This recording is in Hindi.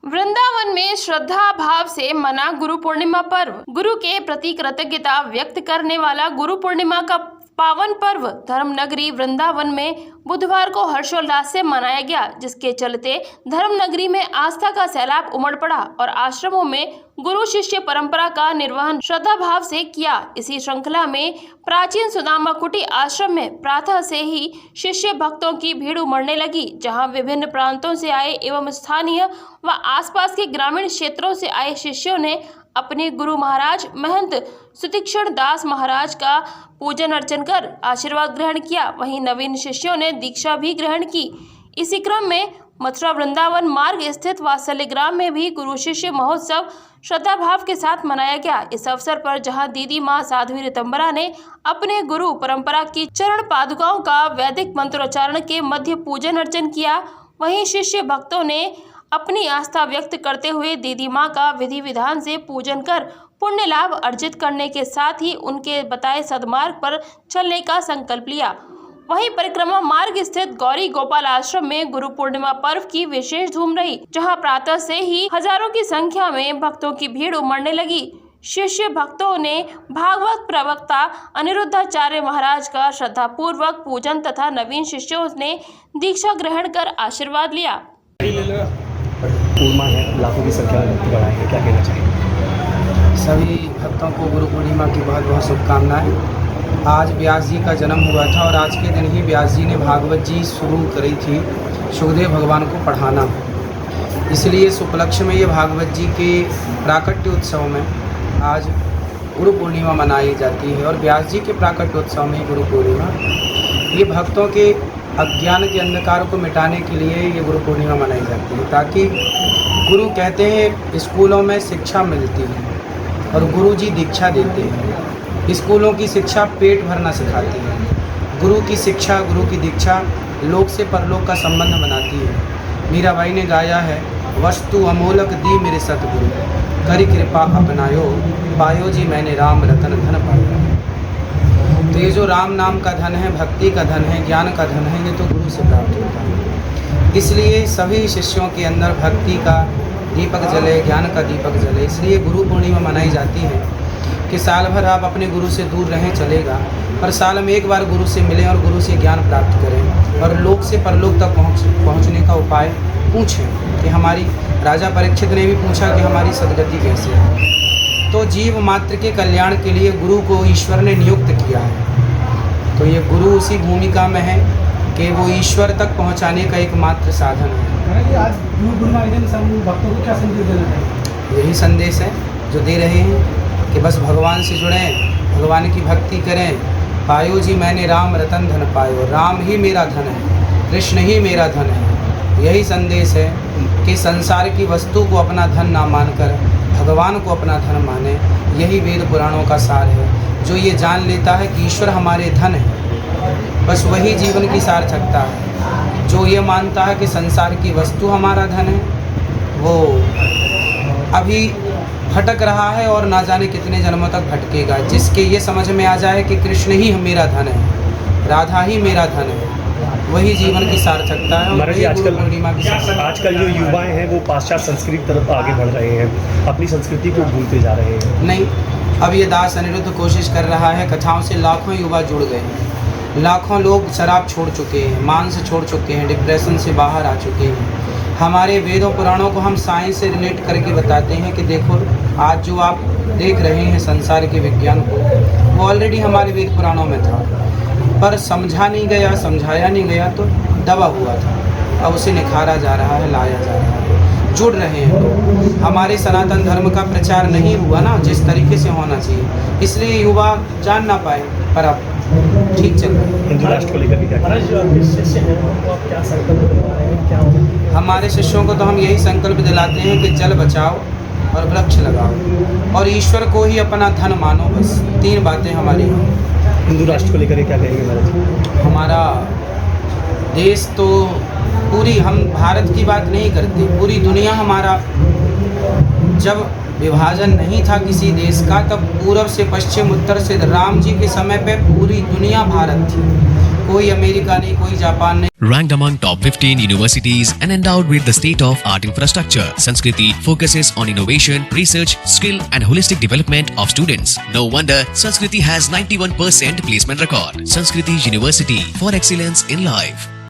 वृंदावन में श्रद्धा भाव से मना गुरु पूर्णिमा पर्व। गुरु के प्रति कृतज्ञता व्यक्त करने वाला गुरु पूर्णिमा का पावन पर्व धर्म नगरी वृंदावन में बुधवार को हर्षोल्लास से मनाया गया, जिसके चलते धर्म नगरी में आस्था का सैलाब उमड़ पड़ा और आश्रमों में गुरु शिष्य परंपरा का निर्वहन श्रद्धा भाव से किया। इसी श्रृंखला में प्राचीन सुदामा कुटी आश्रम में प्रातः से ही शिष्य भक्तों की भीड़ उमड़ने लगी, जहां विभिन्न प्रांतों से आए एवं स्थानीय व आसपास के ग्रामीण क्षेत्रों से आए शिष्यों ने अपने गुरु महाराज महंत सुतीक्षण दास महाराज का पूजन अर्चन कर आशीर्वाद ग्रहण किया। वहीं नवीन शिष्यों ने दीक्षा भी ग्रहण की। इसी क्रम में मथुरा वृंदावन मार्ग स्थित वात्सल्य ग्राम में भी गुरु शिष्य महोत्सव श्रद्धा भाव के साथ मनाया गया। इस अवसर पर जहां दीदी मां साध्वी ऋतंबरा ने अपने गुरु परंपरा की चरण पादुकाओं का वैदिक मंत्रोच्चारण के मध्य पूजन अर्चन किया, वहीं शिष्य भक्तों ने अपनी आस्था व्यक्त करते हुए दीदी मां का विधि विधान से पूजन कर पुण्य लाभ अर्जित करने के साथ ही उनके बताए सदमार्ग पर चलने का संकल्प लिया। वहीं परिक्रमा मार्ग स्थित गौरी गोपाल आश्रम में गुरु पूर्णिमा पर्व की विशेष धूम रही, जहां प्रातः से ही हजारों की संख्या में भक्तों की भीड़ उमड़ने लगी। शिष्य भक्तों ने भागवत प्रवक्ता अनिरुद्धाचार्य महाराज का श्रद्धापूर्वक पूजन तथा नवीन शिष्यों ने दीक्षा ग्रहण कर आशीर्वाद लिया। पूर्णिमा है, लाखों की संख्या में भक्त बढ़ाएंगे, क्या कहना चाहिए? सभी भक्तों को गुरु पूर्णिमा की बहुत बहुत शुभकामनाएं। आज व्यास जी का जन्म हुआ था और आज के दिन ही व्यास जी ने भागवत जी शुरू करी थी सुखदेव भगवान को पढ़ाना। इसलिए इस उपलक्ष्य में ये भागवत जी के प्राकट्य उत्सव में आज गुरु पूर्णिमा मनाई जाती है और व्यास जी के प्राकट्य उत्सव में गुरु पूर्णिमा ये भक्तों के अज्ञान के अंधकार को मिटाने के लिए ये गुरु पूर्णिमा मनाई जाती है, ताकि गुरु कहते हैं स्कूलों में शिक्षा मिलती है और गुरु जी दीक्षा देते हैं। स्कूलों की शिक्षा पेट भरना सिखाती है, गुरु की शिक्षा गुरु की दीक्षा लोक से परलोक का संबंध बनाती है। मीराबाई ने गाया है, वस्तु अमोलक दी मेरे सतगुरु, करी कृपा अपनायो, पायो जी मैंने राम रतन धन पायो। तो ये जो राम नाम का धन है, भक्ति का धन है, ज्ञान का धन है, ये तो गुरु से प्राप्त होता है। इसलिए सभी शिष्यों के अंदर भक्ति का दीपक जले, ज्ञान का दीपक जले। इसलिए गुरु पूर्णिमा मनाई जाती है कि साल भर आप अपने गुरु से दूर रहें चलेगा, पर साल में एक बार गुरु से मिलें और गुरु से ज्ञान प्राप्त करें और लोक से परलोक तक पहुँचने का उपाय पूछें। कि हमारी राजा परीक्षित ने भी पूछा कि हमारी सदगति कैसे है, तो जीव मात्र के कल्याण के लिए गुरु को ईश्वर ने नियुक्त किया है। तो ये गुरु उसी भूमिका में है कि वो ईश्वर तक पहुंचाने का एकमात्र साधन है। आज गुरु पूर्णिमा के दिन भक्तों को क्या संदेश देना है? यही संदेश है जो दे रहे हैं कि बस भगवान से जुड़ें, भगवान की भक्ति करें। पायो जी मैंने राम रतन धन पायो, राम ही मेरा धन है, कृष्ण ही मेरा धन है। यही संदेश है कि संसार की वस्तु को अपना धन ना मानकर भगवान को अपना धन माने। यही वेद पुराणों का सार है। जो ये जान लेता है कि ईश्वर हमारे धन है, बस वही जीवन की सार्थकता है। जो ये मानता है कि संसार की वस्तु हमारा धन है, वो अभी भटक रहा है और ना जाने कितने जन्मों तक भटकेगा। जिसके ये समझ में आ जाए कि कृष्ण ही मेरा धन है, राधा ही मेरा धन है, वही जीवन की सार्थकता है। आजकल जो युवाएं हैं वो पाश्चात्य संस्कृति तरफ आगे बढ़ रहे हैं, अपनी संस्कृति को भूलते जा रहे हैं। नहीं, अब ये दास अनिरुद्ध कोशिश कर रहा है। कथाओं से लाखों युवा जुड़ गए हैं, लाखों लोग शराब छोड़ चुके हैं, मांस छोड़ चुके हैं, डिप्रेशन से बाहर आ चुके हैं। हमारे वेदों पुराणों को हम साइंस से रिलेट करके बताते हैं कि देखो आज जो आप देख रहे हैं संसार के विज्ञान को, वो ऑलरेडी हमारे वेद पुराणों में था, पर समझा नहीं गया, समझाया नहीं गया तो दबा हुआ था। अब उसे निखारा जा रहा है, लाया जा रहा है, जुड़ रहे हैं। तो हमारे सनातन धर्म का प्रचार नहीं हुआ ना जिस तरीके से होना चाहिए, इसलिए युवा जान ना पाए, पर अब ठीक चल रहा है। हिंदू राष्ट्र को लेकर क्या हमारे शिष्यों को तो हम यही संकल्प दिलाते हैं कि जल बचाओ और वृक्ष लगाओ और ईश्वर को ही अपना धन मानो। बस 3 बातें हमारी हैं। हिंदू राष्ट्र को लेकर क्या कहेंगे महाराज? हमारा देश तो पूरी, हम भारत की बात नहीं करते, पूरी दुनिया हमारा। जब विभाजन नहीं था किसी देश का, तब पूर्व से पश्चिम, उत्तर से राम जी के समय पे पूरी दुनिया भारत थी। कोई अमेरिका नहीं, कोई जापान नहीं। Ranked among top 15 universities and endowed with the state-of-art infrastructure, Sanskriti focuses on innovation, research, skill and holistic development of students. No wonder Sanskriti has 91% placement record. Sanskriti University for excellence in life.